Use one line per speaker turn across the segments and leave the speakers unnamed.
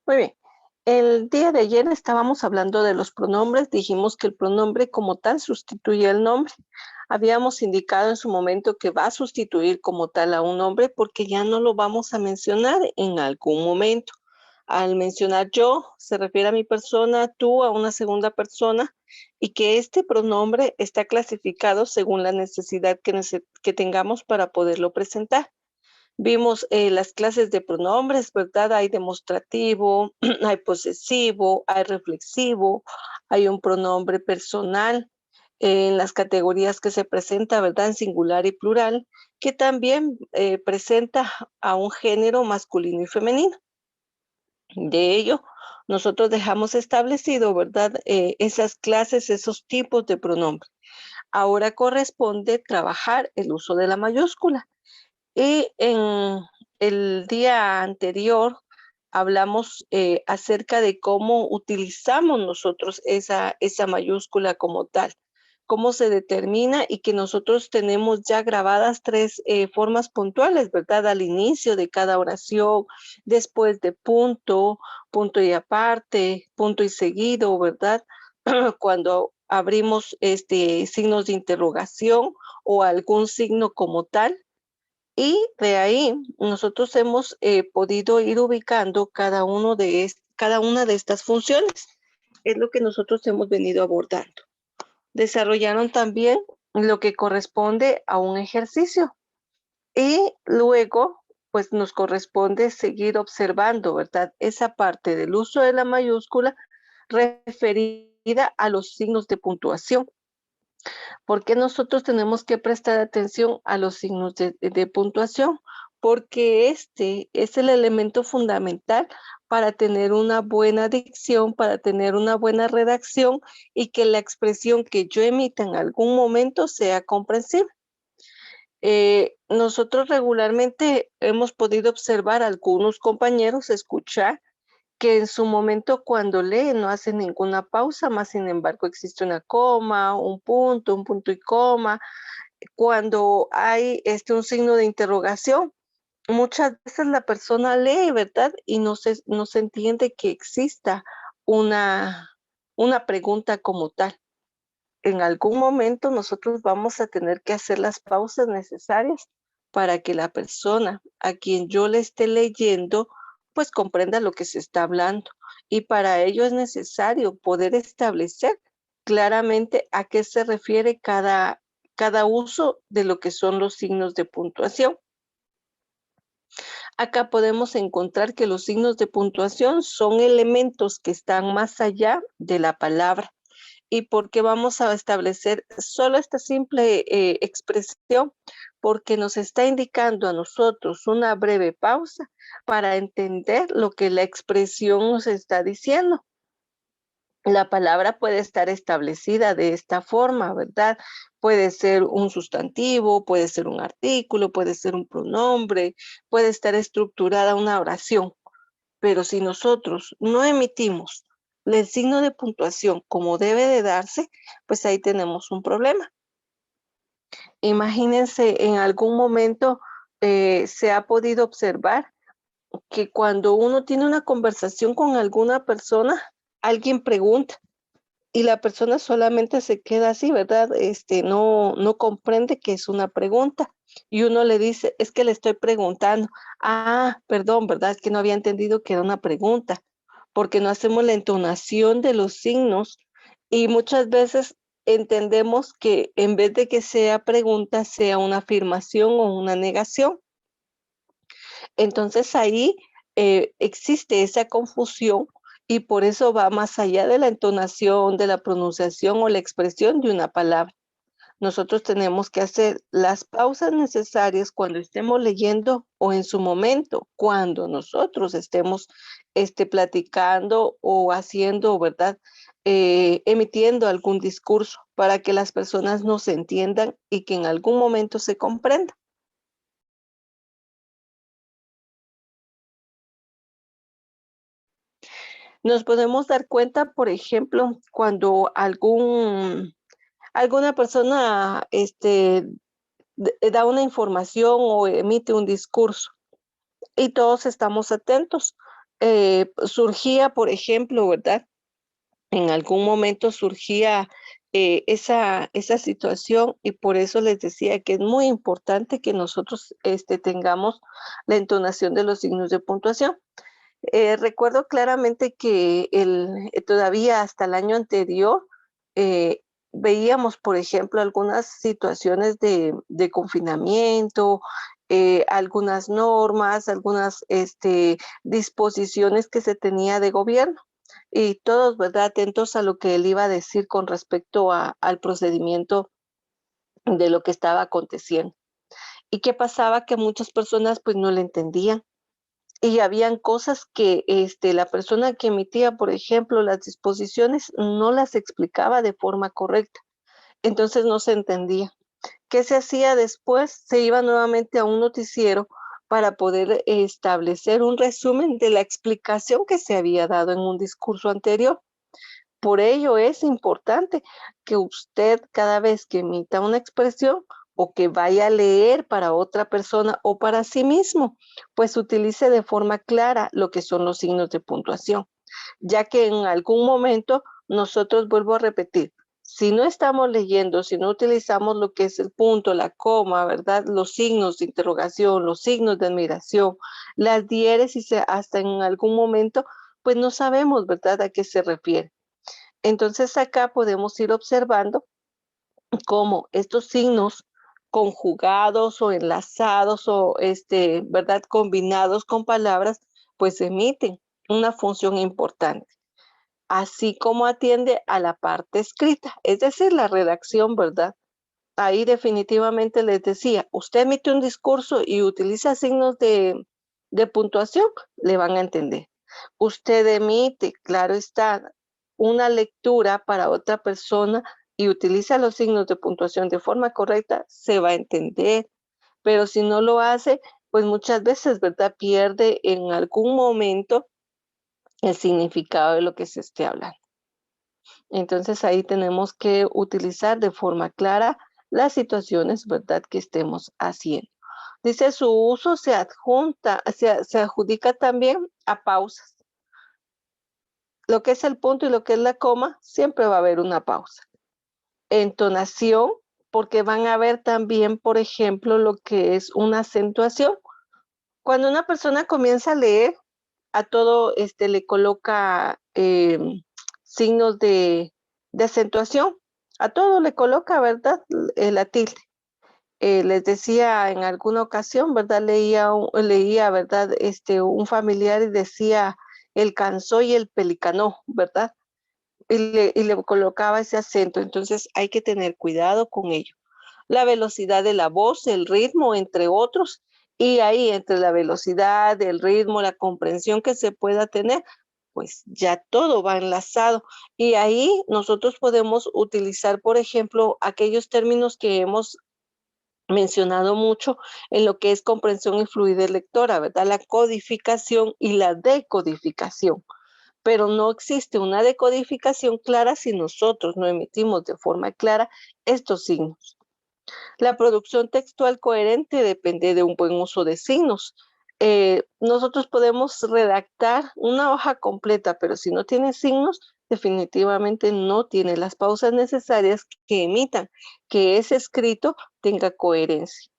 Muy bien. El día de ayer estábamos hablando de los pronombres. Dijimos que el pronombre como tal sustituye el nombre. Habíamos indicado en su momento que va a sustituir como tal a un nombre porque ya no lo vamos a mencionar en algún momento. Al mencionar yo, se refiere a mi persona, tú a una segunda persona, y que este pronombre está clasificado según la necesidad que tengamos para poderlo presentar. Vimos las clases de pronombres, ¿verdad? Hay demostrativo, hay posesivo, hay reflexivo, hay un pronombre personal en las categorías que se presenta, ¿verdad? En singular y plural, que también presenta a un género masculino y femenino. De ello, nosotros dejamos establecido, ¿verdad? Esas clases, esos tipos de pronombres. Ahora corresponde trabajar el uso de la mayúscula. Y en el día anterior hablamos acerca de cómo utilizamos nosotros esa mayúscula como tal, cómo se determina y que nosotros tenemos ya grabadas tres formas puntuales, ¿verdad? Al inicio de cada oración, después de punto, punto y aparte, punto y seguido, ¿verdad? Cuando abrimos signos de interrogación o algún signo como tal, y de ahí nosotros hemos podido ir ubicando cada una de estas funciones. Es lo que nosotros hemos venido abordando. Desarrollaron también lo que corresponde a un ejercicio y luego pues nos corresponde seguir observando, ¿verdad? Esa parte del uso de la mayúscula referida a los signos de puntuación. ¿Por qué nosotros tenemos que prestar atención a los signos de puntuación? Porque este es el elemento fundamental para tener una buena dicción, para tener una buena redacción y que la expresión que yo emita en algún momento sea comprensible. Nosotros regularmente hemos podido observar a algunos compañeros escuchar que en su momento cuando lee no hace ninguna pausa, más sin embargo existe una coma, un punto y coma. Cuando hay un signo de interrogación, muchas veces la persona lee, ¿verdad? Y no se entiende que exista una, una pregunta como tal. En algún momento nosotros vamos a tener que hacer las pausas necesarias para que la persona a quien yo le esté leyendo, pues comprenda lo que se está hablando. Y para ello es necesario poder establecer claramente a qué se refiere cada uso de lo que son los signos de puntuación. Acá podemos encontrar que los signos de puntuación son elementos que están más allá de la palabra. ¿Y por qué vamos a establecer solo esta simple expresión? Porque nos está indicando a nosotros una breve pausa para entender lo que la expresión nos está diciendo. La palabra puede estar establecida de esta forma, ¿verdad? Puede ser un sustantivo, puede ser un artículo, puede ser un pronombre, puede estar estructurada una oración. Pero si nosotros no emitimos el signo de puntuación como debe de darse, pues ahí tenemos un problema. Imagínense, en algún momento se ha podido observar que cuando uno tiene una conversación con alguna persona, alguien pregunta y la persona solamente se queda así, ¿verdad? No comprende que es una pregunta. Y uno le dice, es que le estoy preguntando. Ah, perdón, ¿verdad? Es que no había entendido que era una pregunta, porque no hacemos la entonación de los signos y muchas veces entendemos que en vez de que sea pregunta, sea una afirmación o una negación. Entonces ahí existe esa confusión y por eso va más allá de la entonación, de la pronunciación o la expresión de una palabra. Nosotros tenemos que hacer las pausas necesarias cuando estemos leyendo o en su momento, cuando nosotros estemos platicando o haciendo, ¿verdad? Emitiendo algún discurso para que las personas nos entiendan y que en algún momento se comprenda. Nos podemos dar cuenta, por ejemplo, cuando alguna persona da una información o emite un discurso y todos estamos atentos. surgía, por ejemplo, ¿verdad? En algún momento surgía esa situación y por eso les decía que es muy importante que nosotros tengamos la entonación de los signos de puntuación. Recuerdo claramente que todavía hasta el año anterior eh, veíamos, por ejemplo, algunas situaciones de confinamiento, algunas normas, algunas disposiciones que se tenía de gobierno y todos, ¿verdad?, atentos a lo que él iba a decir con respecto al procedimiento de lo que estaba aconteciendo. ¿Y qué pasaba? Que muchas personas pues no le entendían y habían cosas que, la persona que emitía, por ejemplo, las disposiciones, no las explicaba de forma correcta, entonces no se entendía. ¿Qué se hacía después? Se iba nuevamente a un noticiero para poder establecer un resumen de la explicación que se había dado en un discurso anterior. Por ello es importante que usted cada vez que emita una expresión o que vaya a leer para otra persona o para sí mismo, pues utilice de forma clara lo que son los signos de puntuación, ya que en algún momento nosotros, vuelvo a repetir, si no estamos leyendo, si no utilizamos lo que es el punto, la coma, ¿verdad? Los signos de interrogación, los signos de admiración, las diéresis, hasta en algún momento, pues no sabemos, ¿verdad?, a qué se refiere. Entonces acá podemos ir observando cómo estos signos conjugados o enlazados o ¿verdad?, combinados con palabras, pues emiten una función importante, así como atiende a la parte escrita, es decir, la redacción, ¿verdad? Ahí definitivamente les decía, usted emite un discurso y utiliza signos de puntuación, le van a entender. Usted emite, claro está, una lectura para otra persona y utiliza los signos de puntuación de forma correcta, se va a entender. Pero si no lo hace, pues muchas veces, ¿verdad? Pierde en algún momento el significado de lo que se esté hablando. Entonces ahí tenemos que utilizar de forma clara las situaciones, ¿verdad?, que estemos haciendo. Dice, su uso se adjunta, se adjudica también a pausas. Lo que es el punto y lo que es la coma, siempre va a haber una pausa. Entonación, porque van a ver también, por ejemplo, lo que es una acentuación. Cuando una persona comienza a leer, a todo le coloca signos de acentuación, a todo le coloca, ¿verdad?, la tilde. Les decía en alguna ocasión, ¿verdad? Leía, ¿verdad? Un familiar y decía el cansó y el pelicanó, ¿verdad? Y le colocaba ese acento. Entonces hay que tener cuidado con ello. La velocidad de la voz, el ritmo, entre otros. Y ahí entre la velocidad, el ritmo, la comprensión que se pueda tener, pues ya todo va enlazado. Y ahí nosotros podemos utilizar, por ejemplo, aquellos términos que hemos mencionado mucho en lo que es comprensión y fluidez lectora, ¿verdad? La codificación y la decodificación. Pero no existe una decodificación clara si nosotros no emitimos de forma clara estos signos. La producción textual coherente depende de un buen uso de signos. Nosotros podemos redactar una hoja completa, pero si no tiene signos, definitivamente no tiene las pausas necesarias que emitan que ese escrito tenga coherencia,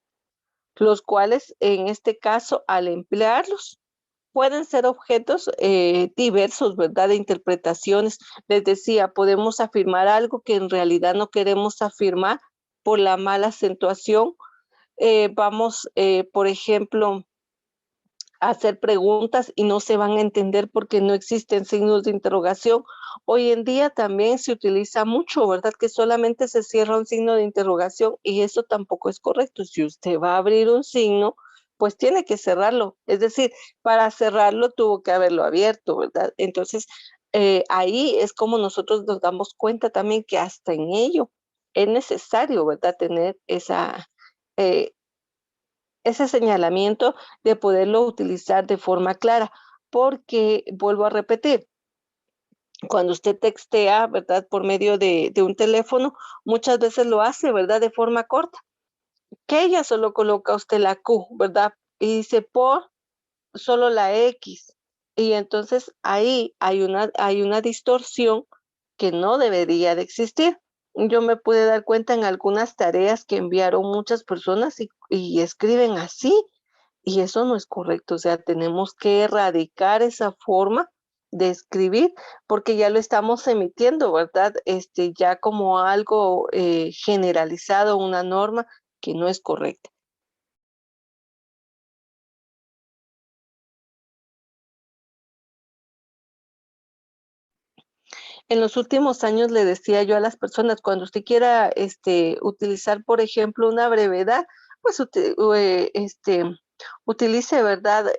los cuales en este caso, al emplearlos, pueden ser objetos diversos, ¿verdad? De interpretaciones. Les decía, podemos afirmar algo que en realidad no queremos afirmar por la mala acentuación. Vamos, por ejemplo, a hacer preguntas y no se van a entender porque no existen signos de interrogación. Hoy en día también se utiliza mucho, ¿verdad? Que solamente se cierra un signo de interrogación y eso tampoco es correcto. Si usted va a abrir un signo, pues tiene que cerrarlo. Es decir, para cerrarlo tuvo que haberlo abierto, ¿verdad? Entonces, ahí es como nosotros nos damos cuenta también que hasta en ello es necesario, ¿verdad? Tener eh, ese señalamiento de poderlo utilizar de forma clara, porque vuelvo a repetir, cuando usted textea, ¿verdad? Por medio de un teléfono, muchas veces lo hace, ¿verdad? De forma corta, que ella solo coloca usted la Q, ¿verdad? Y dice por solo la X. Y entonces ahí hay una distorsión que no debería de existir. Yo me pude dar cuenta en algunas tareas que enviaron muchas personas y escriben así, y eso no es correcto. O sea, tenemos que erradicar esa forma de escribir porque ya lo estamos emitiendo, ¿verdad? Ya como algo generalizado, una norma que no es correcta. En los últimos años le decía yo a las personas, cuando usted quiera, utilizar, por ejemplo, una brevedad, pues, utilice, ¿verdad?,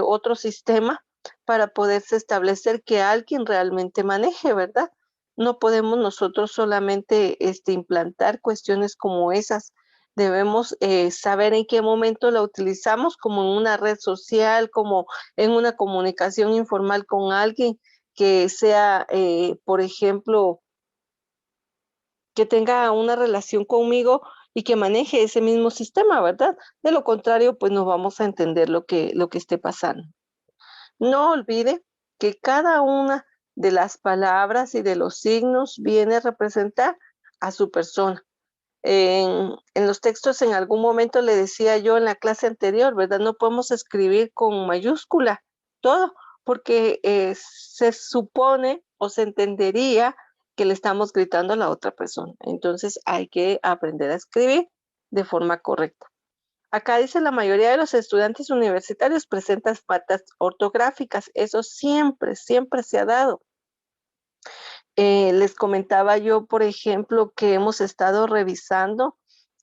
otro sistema para poderse establecer que alguien realmente maneje, ¿verdad? No podemos nosotros solamente, implantar cuestiones como esas. Debemos, saber en qué momento la utilizamos, como en una red social, como en una comunicación informal con alguien, que sea, por ejemplo, que tenga una relación conmigo y que maneje ese mismo sistema, ¿verdad? De lo contrario, pues no vamos a entender lo que esté pasando. No olvide que cada una de las palabras y de los signos viene a representar a su persona. En los textos en algún momento le decía yo en la clase anterior, ¿verdad? No podemos escribir con mayúscula todo, porque se supone o se entendería que le estamos gritando a la otra persona. Entonces hay que aprender a escribir de forma correcta. Acá dice la mayoría de los estudiantes universitarios presentan faltas ortográficas. Eso siempre, siempre se ha dado. Les comentaba yo, por ejemplo, que hemos estado revisando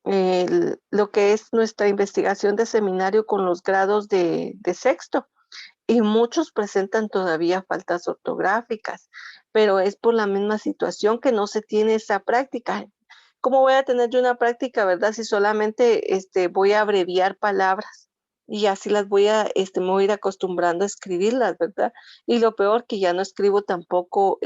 lo que es nuestra investigación de seminario con los grados de sexto y muchos presentan todavía faltas ortográficas, pero es por la misma situación que no se tiene esa práctica. ¿Cómo voy a tener yo una práctica, verdad? Si solamente voy a abreviar palabras y así las voy a, me voy a ir acostumbrando a escribirlas, ¿verdad? Y lo peor que ya no escribo tampoco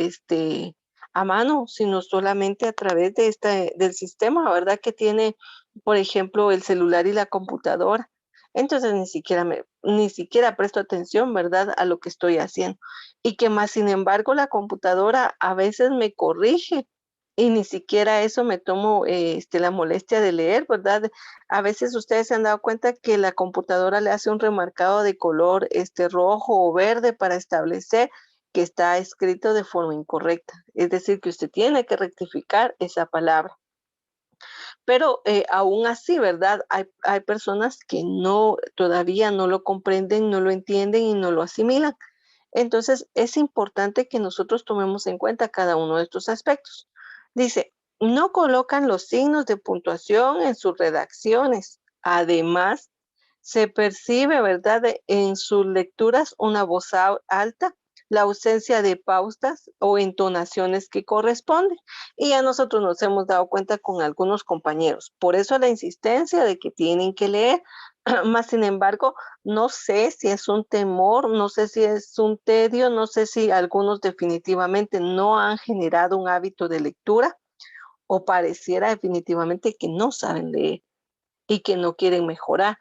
a mano, sino solamente a través de del sistema, ¿verdad? Que tiene, por ejemplo, el celular y la computadora. Entonces ni siquiera presto atención, ¿verdad? A lo que estoy haciendo. Y que más, sin embargo, la computadora a veces me corrige y ni siquiera eso me tomo, la molestia de leer, ¿verdad? A veces ustedes se han dado cuenta que la computadora le hace un remarcado de color, rojo o verde para establecer que está escrito de forma incorrecta. Es decir, que usted tiene que rectificar esa palabra. Pero aún así, ¿verdad? Hay personas que no, todavía no lo comprenden, no lo entienden y no lo asimilan. Entonces, es importante que nosotros tomemos en cuenta cada uno de estos aspectos. Dice, no colocan los signos de puntuación en sus redacciones. Además, se percibe, ¿verdad?, en sus lecturas una voz alta, la ausencia de pausas o entonaciones que corresponden. Y ya nosotros nos hemos dado cuenta con algunos compañeros. Por eso la insistencia de que tienen que leer. Más sin embargo, no sé si es un temor, no sé si es un tedio, no sé si algunos definitivamente no han generado un hábito de lectura o pareciera definitivamente que no saben leer y que no quieren mejorar.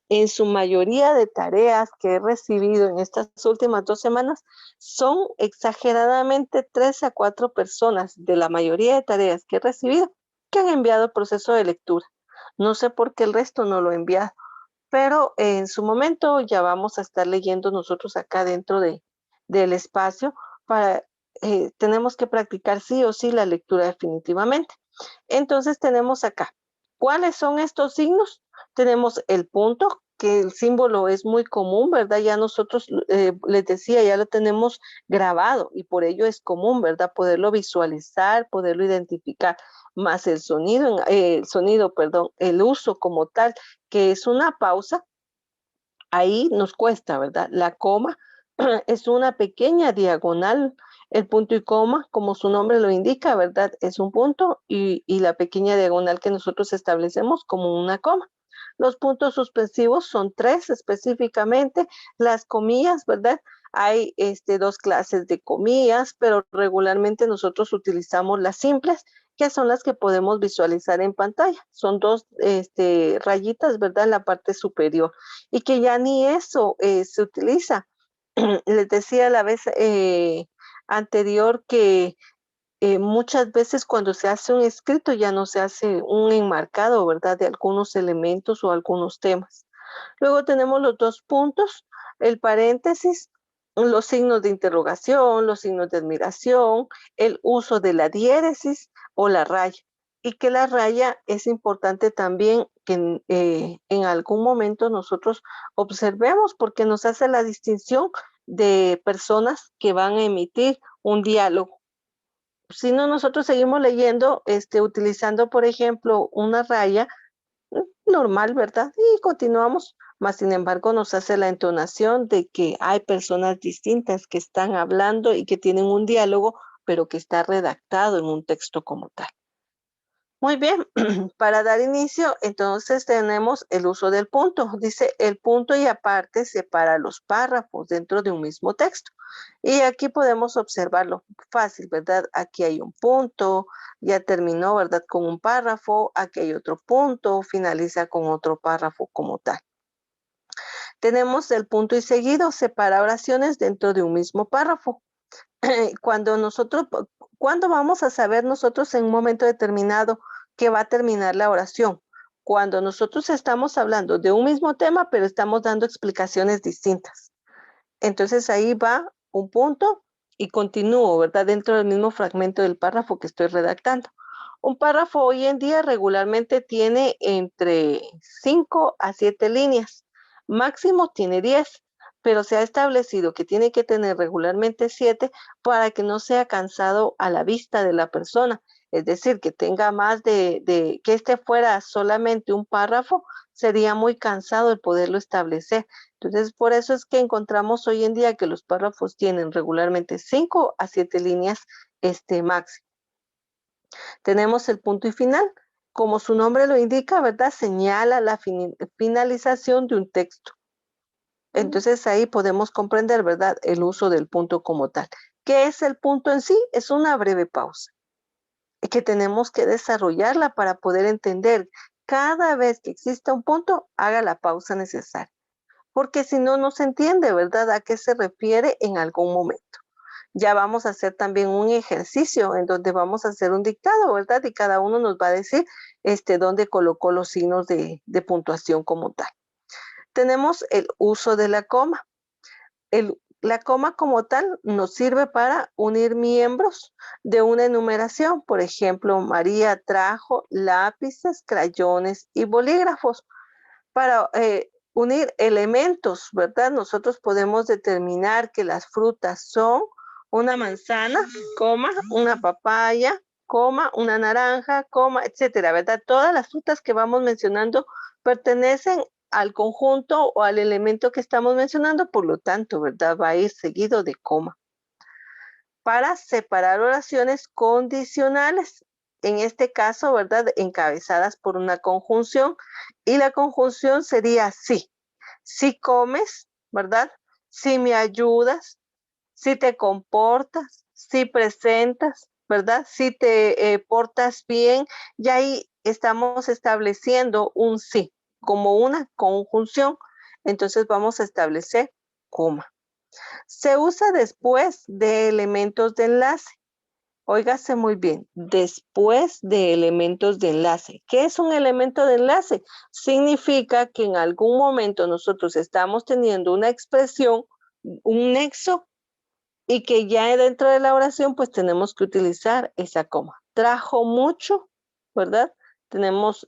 En su mayoría de tareas que he recibido en estas últimas 2 semanas, son exageradamente 3 a 4 personas de la mayoría de tareas que he recibido que han enviado el proceso de lectura. No sé por qué el resto no lo ha enviado, pero en su momento ya vamos a estar leyendo nosotros acá dentro del espacio para, tenemos que practicar sí o sí la lectura definitivamente. Entonces tenemos acá, ¿cuáles son estos signos? Tenemos el punto, que el símbolo es muy común, ¿verdad? Ya nosotros, les decía, ya lo tenemos grabado y por ello es común, ¿verdad? Poderlo visualizar, poderlo identificar, más el sonido, perdón, el uso como tal, que es una pausa, ahí nos cuesta, ¿verdad? La coma es una pequeña diagonal. El punto y coma, como su nombre lo indica, ¿verdad? Es un punto y la pequeña diagonal que nosotros establecemos como una coma. Los puntos suspensivos son 3 específicamente. Las comillas, ¿verdad? Hay 2 clases de comillas, pero regularmente nosotros utilizamos las simples, que son las que podemos visualizar en pantalla. Son 2 rayitas, ¿verdad? En la parte superior y que ya ni eso se utiliza. Les decía la vez anterior que muchas veces cuando se hace un escrito ya no se hace un enmarcado, ¿verdad? De algunos elementos o algunos temas. Luego tenemos los dos puntos, el paréntesis, los signos de interrogación, los signos de admiración, el uso de la diéresis o la raya. Y que la raya es importante también que en algún momento nosotros observemos porque nos hace la distinción de personas que van a emitir un diálogo. Si no, nosotros seguimos leyendo, utilizando, por ejemplo, una raya normal, ¿verdad? Y continuamos, mas sin embargo nos hace la entonación de que hay personas distintas que están hablando y que tienen un diálogo, pero que está redactado en un texto como tal. Muy bien, para dar inicio, entonces tenemos el uso del punto. Dice, el punto y aparte separa los párrafos dentro de un mismo texto. Y aquí podemos observarlo fácil, ¿verdad? Aquí hay un punto, ya terminó, ¿verdad? Con un párrafo, aquí hay otro punto, finaliza con otro párrafo como tal. Tenemos el punto y seguido, separa oraciones dentro de un mismo párrafo. Cuando nosotros, ¿cuándo vamos a saber nosotros en un momento determinado que va a terminar la oración? Cuando nosotros estamos hablando de un mismo tema, pero estamos dando explicaciones distintas. Entonces ahí va un punto y continúo, ¿verdad? Dentro del mismo fragmento del párrafo que estoy redactando. Un párrafo hoy en día regularmente tiene entre 5 a 7 líneas. Máximo tiene 10, pero se ha establecido que tiene que tener regularmente 7 para que no sea cansado a la vista de la persona. Es decir, que tenga más que este fuera solamente un párrafo, sería muy cansado el poderlo establecer. Entonces, por eso es que encontramos hoy en día que los párrafos tienen regularmente 5 a 7 líneas máximo. Tenemos el punto y final. Como su nombre lo indica, ¿verdad? Señala la finalización de un texto. Entonces ahí podemos comprender, ¿verdad? El uso del punto como tal. ¿Qué es el punto en sí? Es una breve pausa que tenemos que desarrollarla para poder entender cada vez que exista un punto, haga la pausa necesaria. Porque si no, no se entiende, ¿verdad? A qué se refiere en algún momento. Ya vamos a hacer también un ejercicio en donde vamos a hacer un dictado, ¿verdad? Y cada uno nos va a decir dónde colocó los signos de puntuación como tal. Tenemos el uso de la coma. La coma como tal nos sirve para unir miembros de una enumeración. Por ejemplo, María trajo lápices, crayones y bolígrafos. Para unir elementos, ¿verdad? Nosotros podemos determinar que las frutas son una manzana, coma, una papaya, coma, una naranja, coma, etcétera, ¿verdad? Todas las frutas que vamos mencionando pertenecen al conjunto o al elemento que estamos mencionando, por lo tanto, ¿verdad? Va a ir seguido de coma. Para separar oraciones condicionales, en este caso, ¿verdad? Encabezadas por una conjunción, y la conjunción sería sí. Si comes, ¿verdad? Si me ayudas, si te comportas, si presentas, ¿verdad? Si te portas bien, y ahí estamos estableciendo un sí como una conjunción. Entonces vamos a establecer coma. Se usa después de elementos de enlace. Óigase muy bien, después de elementos de enlace. ¿Qué es un elemento de enlace? Significa que en algún momento nosotros estamos teniendo una expresión, un nexo, y que ya dentro de la oración pues tenemos que utilizar esa coma. Trajo mucho, ¿verdad? Tenemos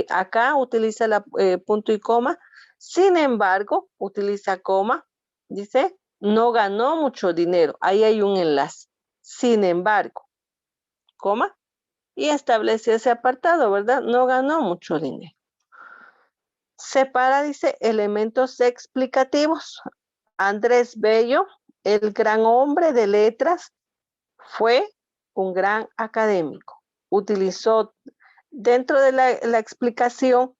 acá utiliza la punto y coma. Sin embargo, utiliza coma. Dice, no ganó mucho dinero. Ahí hay un enlace. Sin embargo, coma, y establece ese apartado, ¿verdad? No ganó mucho dinero. Separa, dice, elementos explicativos. Andrés Bello, el gran hombre de letras, fue un gran académico. Utilizó dentro de la explicación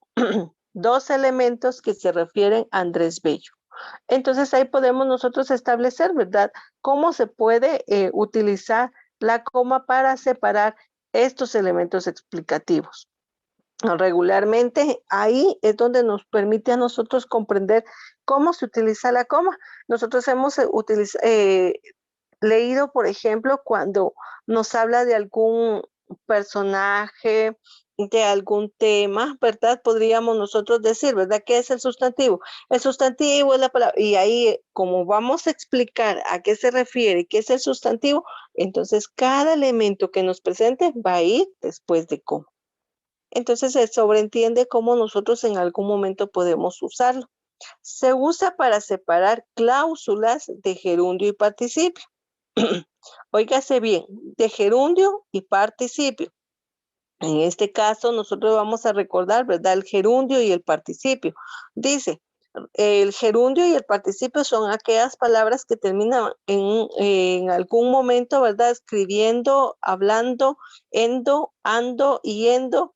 dos elementos que se refieren a Andrés Bello. Entonces ahí podemos nosotros establecer, ¿verdad? Cómo se puede utilizar la coma para separar estos elementos explicativos. regularmente, ahí es donde nos permite a nosotros comprender cómo se utiliza la coma. Nosotros hemos leído, por ejemplo, cuando nos habla de algún personaje, de algún tema, ¿verdad? Podríamos nosotros decir, ¿verdad? ¿Qué es el sustantivo? El sustantivo es la palabra, y ahí, como vamos a explicar a qué se refiere, qué es el sustantivo, entonces cada elemento que nos presente va a ir después de coma. Entonces se sobreentiende cómo nosotros en algún momento podemos usarlo. Se usa para separar cláusulas de gerundio y participio. Óigase bien, de gerundio y participio. En este caso, nosotros vamos a recordar, ¿verdad? El gerundio y el participio. Dice, el gerundio y el participio son aquellas palabras que terminan en algún momento, ¿verdad? Escribiendo, hablando, endo, ando, yendo,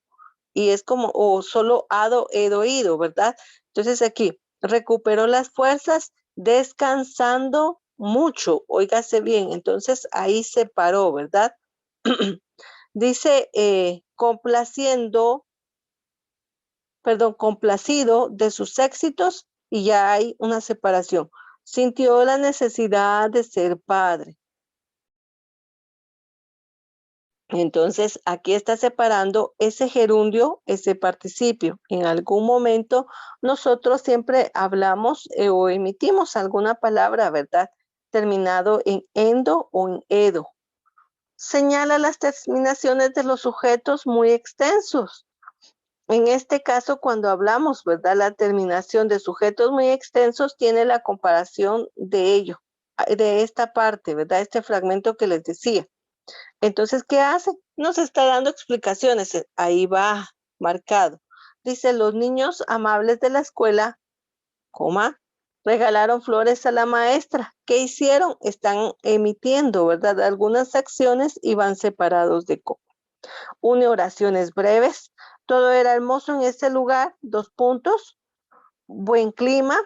y es como, o solo hado, edo, ido, ¿verdad? Entonces aquí, recuperó las fuerzas descansando mucho, óigase bien, entonces ahí se paró, ¿verdad? Dice, complaciendo, perdón, complacido de sus éxitos y ya hay una separación. Sintió la necesidad de ser padre. Entonces, aquí está separando ese gerundio, ese participio. En algún momento nosotros siempre hablamos o emitimos alguna palabra, ¿verdad? Terminado en endo o en edo. Señala las terminaciones de los sujetos muy extensos. En este caso, cuando hablamos, ¿verdad? La terminación de sujetos muy extensos tiene la comparación de ello, de esta parte, ¿verdad? Este fragmento que les decía. Entonces, ¿qué hace? Nos está dando explicaciones. Ahí va marcado. Dice, los niños amables de la escuela, coma, regalaron flores a la maestra. ¿Qué hicieron? Están emitiendo, ¿verdad? Algunas acciones y van separados de coma. Une oraciones breves. Todo era hermoso en ese lugar. Dos puntos. Buen clima.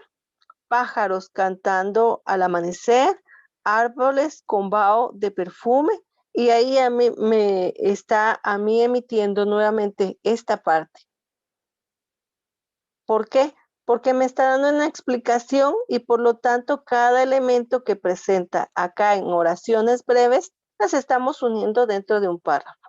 Pájaros cantando al amanecer. Árboles con vaho de perfume. Y ahí a mí me está a mí emitiendo nuevamente esta parte. ¿Por qué? Porque me está dando una explicación y por lo tanto cada elemento que presenta acá en oraciones breves las estamos uniendo dentro de un párrafo.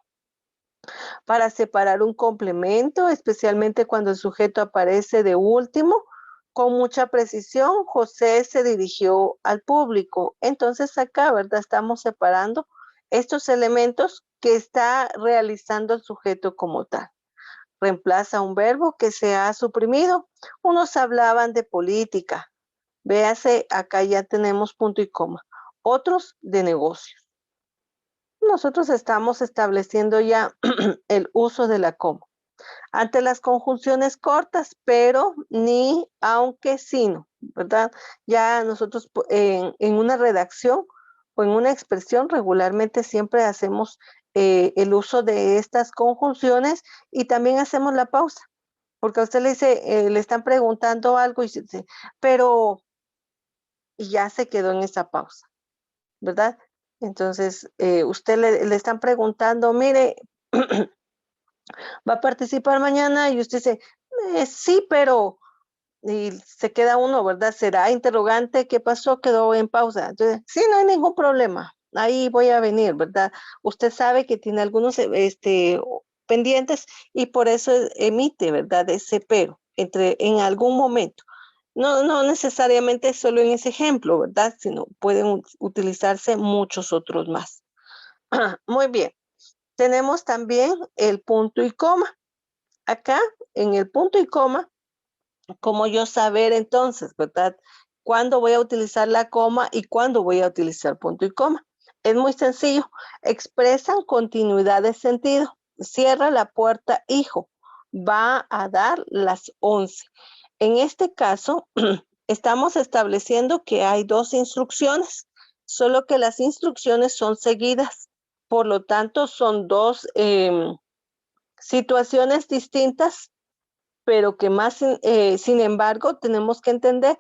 Para separar un complemento, especialmente cuando el sujeto aparece de último, con mucha precisión, José se dirigió al público. Entonces acá, ¿verdad? Estamos separando estos elementos que está realizando el sujeto como tal. Reemplaza un verbo que se ha suprimido. Unos hablaban de política. Véase, acá ya tenemos punto y coma. Otros de negocios. Nosotros estamos estableciendo ya el uso de la coma. Ante las conjunciones cortas, pero, ni, aunque, sino, ¿verdad? Ya nosotros en una redacción o en una expresión regularmente siempre hacemos el uso de estas conjunciones y también hacemos la pausa, porque a usted le dice, le están preguntando algo y dice, pero, y ya se quedó en esa pausa, ¿verdad? Entonces, usted le están preguntando, mire, ¿va a participar mañana? Y usted dice, sí, pero, y se queda uno, ¿verdad? ¿Será interrogante? ¿Qué pasó? Quedó en pausa. Entonces, sí, no hay ningún problema. Ahí voy a venir, ¿verdad? Usted sabe que tiene algunos pendientes y por eso emite, ¿verdad? Ese pero en algún momento. No, no necesariamente solo en ese ejemplo, ¿verdad? Sino pueden utilizarse muchos otros más. Muy bien. Tenemos también el punto y coma. Acá, en el punto y coma, ¿cómo yo saber entonces, verdad? ¿Cuándo voy a utilizar la coma y cuándo voy a utilizar punto y coma? Es muy sencillo. Expresan continuidad de sentido. Cierra la puerta, hijo. Va a dar las 11. En este caso, estamos estableciendo que hay dos instrucciones, solo que las instrucciones son seguidas. Por lo tanto, son dos situaciones distintas pero que más, sin embargo, tenemos que entender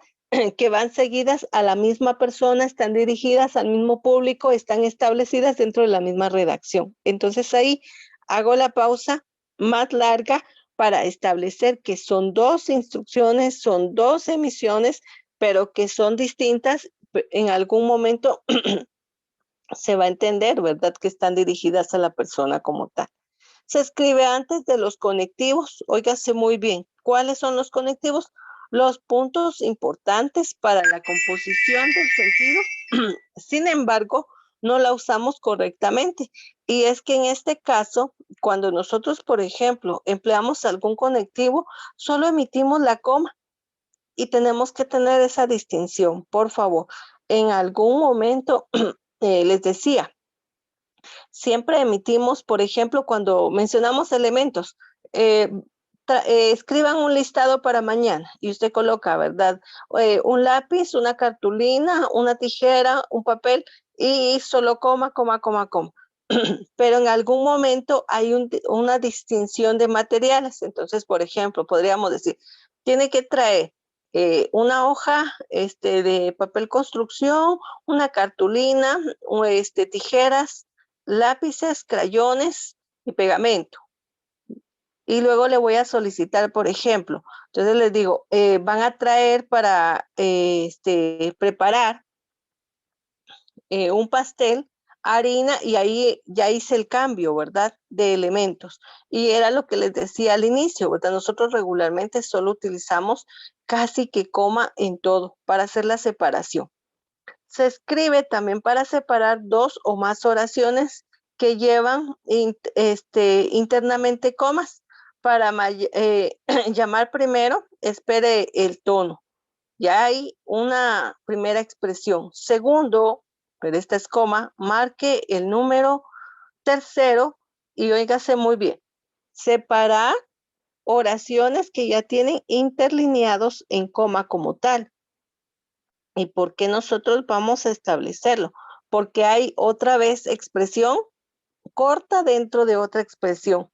que van seguidas a la misma persona, están dirigidas al mismo público, están establecidas dentro de la misma redacción. Entonces ahí hago la pausa más larga para establecer que son dos instrucciones, son dos emisiones, pero que son distintas. En algún momento se va a entender, ¿verdad? Que están dirigidas a la persona como tal. Se escribe antes de los conectivos. Óigase muy bien. ¿Cuáles son los conectivos? Los puntos importantes para la composición del sentido. Sin embargo, no la usamos correctamente. Y es que en este caso, cuando nosotros, por ejemplo, empleamos algún conectivo, solo emitimos la coma y tenemos que tener esa distinción, por favor. En algún momento les decía, siempre emitimos, por ejemplo, cuando mencionamos elementos, eh, escriban un listado para mañana y usted coloca, ¿verdad? Un lápiz, una cartulina, una tijera, un papel y solo coma, coma, coma, coma. Pero en algún momento hay una distinción de materiales. Entonces, por ejemplo, podríamos decir, tiene que traer una hoja de papel construcción, una cartulina, tijeras, lápices, crayones y pegamento. Y luego le voy a solicitar, por ejemplo, entonces les digo, van a traer para preparar un pastel, harina, y ahí ya hice el cambio, ¿verdad? De elementos. Y era lo que les decía al inicio, ¿verdad? Nosotros regularmente solo utilizamos casi que coma en todo para hacer la separación. Se escribe también para separar dos o más oraciones que llevan internamente comas. Para llamar primero, espere el tono. Ya hay una primera expresión. Segundo, pero esta es coma, marque el número tercero y óigase muy bien. Separar oraciones que ya tienen interlineados en coma como tal. ¿Y por qué nosotros vamos a establecerlo? Porque hay otra vez expresión corta dentro de otra expresión.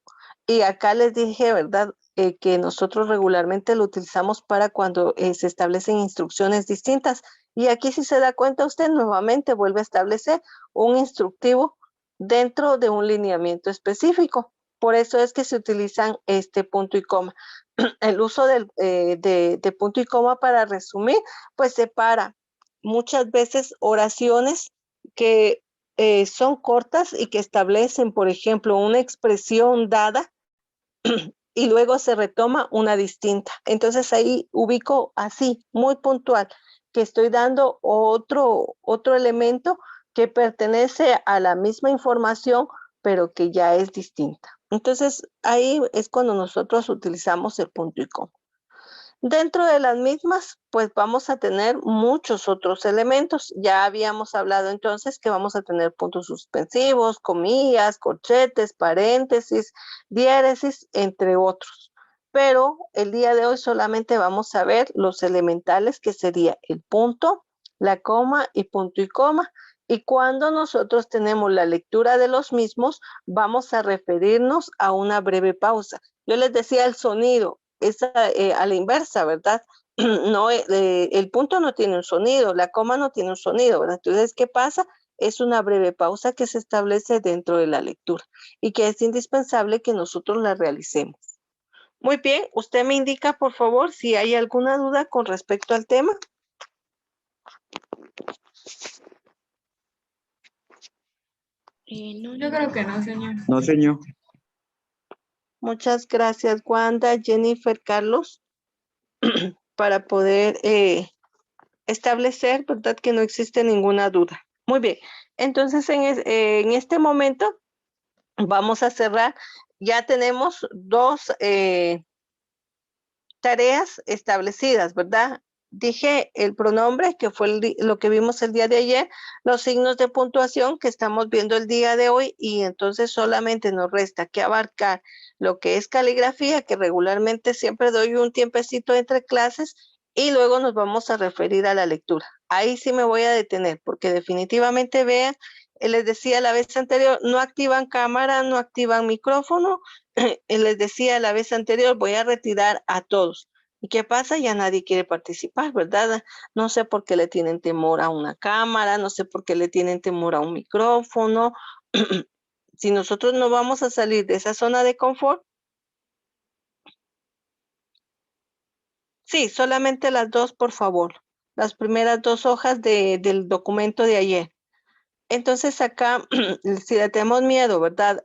Y acá les dije, ¿verdad? Que nosotros regularmente lo utilizamos para cuando se establecen instrucciones distintas. Y aquí si se da cuenta usted, nuevamente vuelve a establecer un instructivo dentro de un lineamiento específico. Por eso es que se utilizan este punto y coma. El uso de punto y coma para resumir, pues separa muchas veces oraciones que son cortas y que establecen, por ejemplo, una expresión dada y luego se retoma una distinta. Entonces ahí ubico así, muy puntual, que estoy dando otro elemento que pertenece a la misma información, pero que ya es distinta. Entonces ahí es cuando nosotros utilizamos el punto y coma. Dentro de las mismas, pues vamos a tener muchos otros elementos. Ya habíamos hablado entonces que vamos a tener puntos suspensivos, comillas, corchetes, paréntesis, diéresis, entre otros. Pero el día de hoy solamente vamos a ver los elementales, que sería el punto, la coma y punto y coma. Y cuando nosotros tenemos la lectura de los mismos, vamos a referirnos a una breve pausa. Yo les decía el sonido, es a la inversa, ¿verdad? No, el punto no tiene un sonido, la coma no tiene un sonido, ¿verdad? Entonces, ¿qué pasa? Es una breve pausa que se establece dentro de la lectura y que es indispensable que nosotros la realicemos. Muy bien, usted me indica, por favor, si hay alguna duda con respecto al tema.
No, yo creo que no, señor.
No, señor.
Muchas gracias, Wanda, Jennifer, Carlos, para poder establecer, ¿verdad? Que no existe ninguna duda. Muy bien, entonces en este momento vamos a cerrar. Ya tenemos dos tareas establecidas, ¿verdad? Dije el pronombre, que fue lo que vimos el día de ayer, los signos de puntuación que estamos viendo el día de hoy, y entonces solamente nos resta que abarcar lo que es caligrafía, que regularmente siempre doy un tiempecito entre clases, y luego nos vamos a referir a la lectura. Ahí sí me voy a detener, porque definitivamente vean, les decía la vez anterior, no activan cámara, no activan micrófono. Les decía la vez anterior, voy a retirar a todos. ¿Y qué pasa? Ya nadie quiere participar, ¿verdad? No sé por qué le tienen temor a una cámara, no sé por qué le tienen temor a un micrófono. Si nosotros no vamos a salir de esa zona de confort, Sí, solamente las dos, por favor. Las primeras dos hojas del documento de ayer. Entonces acá, si le tenemos miedo, ¿verdad?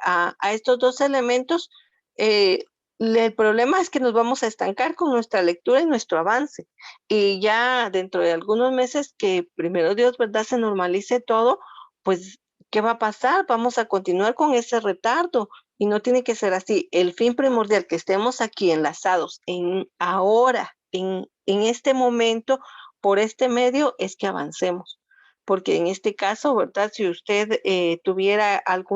A estos dos elementos, eh, el problema es que nos vamos a estancar con nuestra lectura y nuestro avance. Y ya dentro de algunos meses que primero Dios, ¿verdad? Se normalice todo, pues, ¿qué va a pasar? Vamos a continuar con ese retardo y no tiene que ser así. El fin primordial que estemos aquí enlazados en ahora, en este momento, por este medio, es que avancemos porque en este caso, ¿verdad? Si usted tuviera algún